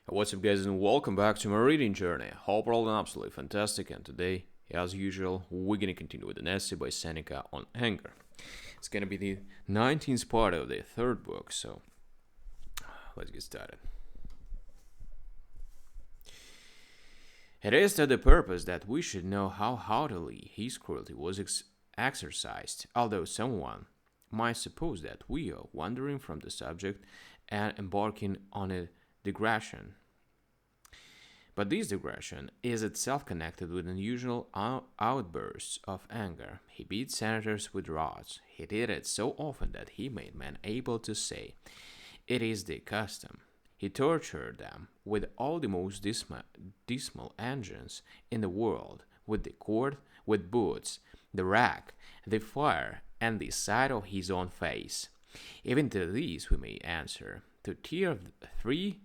What's up, guys, and welcome back to my reading journey. Hope we're all absolutely fantastic, and today, as usual, we're gonna continue with an essay by Seneca on anger. It's gonna be the 19th part of the third book, so let's get started. It is to the purpose that we should know how heartily his cruelty was exercised, although someone might suppose that we are wandering from the subject and embarking on a digression. But this digression is itself connected with unusual outbursts of anger. He beat senators with rods. He did it so often that he made men able to say, "It is the custom." He tortured them with all the most dismal engines in the world, with the cord, with boots, the rack, the fire, and the sight of his own face. Even to these we may answer, to tear three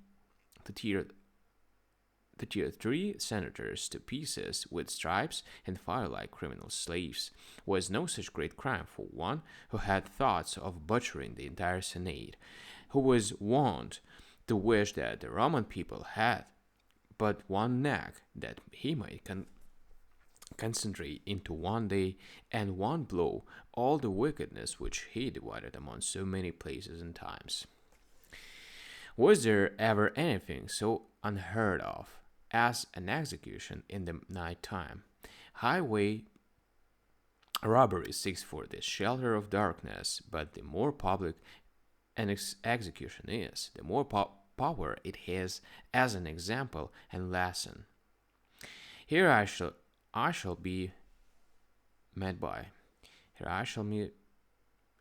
senators to pieces with stripes and fire like criminal slaves was no such great crime for one who had thoughts of butchering the entire Senate, who was wont to wish that the Roman people had but one neck, that he might concentrate into one day and one blow all the wickedness which he divided among so many places and times. Was there ever anything so unheard of as an execution in the night time? Highway robbery seeks for the shelter of darkness, but the more public an execution is, the more power it has as an example and lesson. Here I shall be met by. Here I shall meet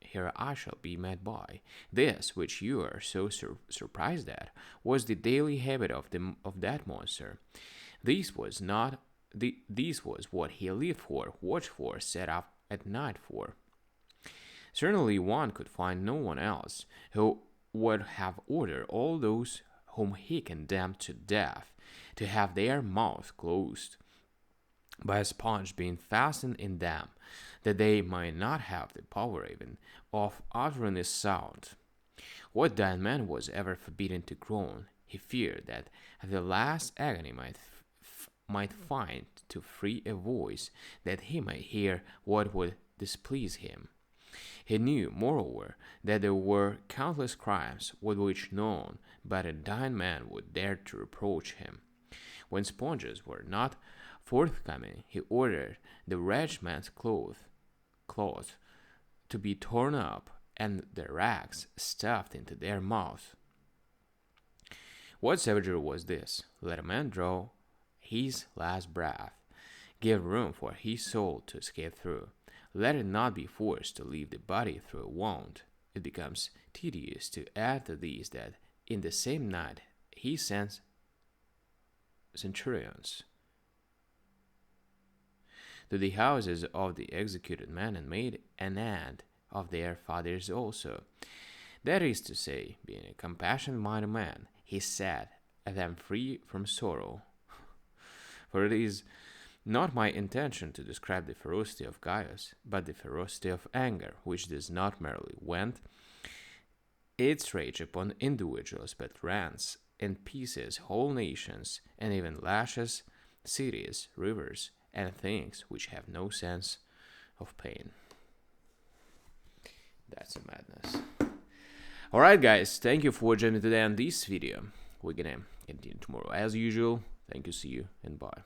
here I shall be met by. This, which you are so surprised at, was the daily habit of that monster. This was not this was what he lived for, watched for, set up at night for. Certainly one could find no one else who would have ordered all those whom he condemned to death to have their mouth closed by a sponge being fastened in them, that they might not have the power even of uttering a sound. What dying man was ever forbidden to groan? He feared that at the last agony might find to free a voice, that he might hear what would displease him. He knew, moreover, that there were countless crimes with which none but a dying man would dare to reproach him. When sponges were not forthcoming, he ordered the wretched man's cloth to be torn up and the rags stuffed into their mouth. What savagery was this? Let a man draw his last breath. Give room for his soul to escape through. Let it not be forced to leave the body through a wound. It becomes tedious to add to these that in the same night he sends centurions to the houses of the executed men and made an end of their fathers also. That is to say, being a compassion-minded man, he set them free from sorrow. For it is not my intention to describe the ferocity of Gaius, but the ferocity of anger, which does not merely vent its rage upon individuals, but rends in pieces whole nations, and even lashes cities, rivers, and things which have no sense of pain. That's a madness. Alright, guys, thank you for joining me today on this video. We're gonna continue tomorrow as usual. Thank you, see you, and bye.